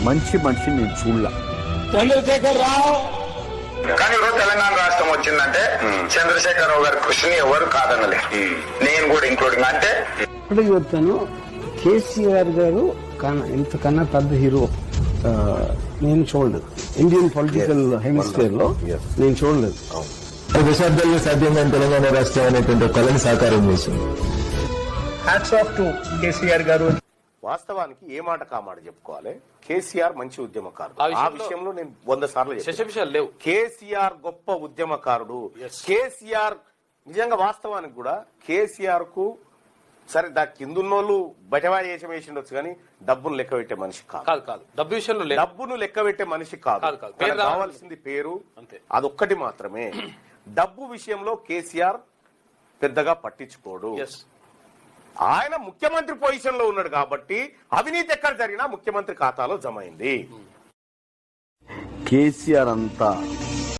మంచి మనిషిని నేను చూడలా. చంద్రశేఖర్ రావు కానీ ఈరోజు తెలంగాణ రాష్ట్రం వచ్చిందంటే చంద్రశేఖరరావు గారి కృషిని ఎవరు కాదనలే, నేను కూడా ఇంక్లూడింగ్. అంటే ఇప్పుడు చెప్తాను, కేసీఆర్ గారు ఇంతకన్నా పెద్ద హీరో నేను చూడలేదు. ఇండియన్ పొలిటికల్ హెమిస్ఫియర్ లో నేను చూడలేదు. దశాబ్దాల్లో సాధ్యమైన తెలంగాణ రాష్ట్రం అనేటువంటి కళని సాకారం చేసింది. హ్యాట్స్ ఆఫ్ టు కేసీఆర్ గారు. వాస్తవానికి ఏ మాట కామాట చెప్పుకోవాలి, కేసీఆర్ మంచి ఉద్యమకారుడు. ఆ విషయంలో నేను 100 సార్లు లేవు. కేసీఆర్ గొప్ప ఉద్యమకారుడు. కేసీఆర్ నిజంగా వాస్తవానికి కూడా కేసీఆర్ కు సరే దా కిందున్నోళ్ళు బటవా చేసి వేసిండొచ్చు కానీ డబ్బును లెక్క పెట్టే మనిషి కాదు. డబ్బు విషయంలో డబ్బును లెక్క పెట్టే మనిషి కాదు. కావాల్సింది పేరు, అదొక్కటి మాత్రమే. డబ్బు విషయంలో కేసీఆర్ పెద్దగా పట్టించుకోడు. ఆయన ముఖ్యమంత్రి పొజిషన్ లో ఉన్నాడు కాబట్టి అవినీతి ఎక్కడ జరిగినా ముఖ్యమంత్రి ఖాతాలో జమ అయింది. కేసీఆర్ అంతా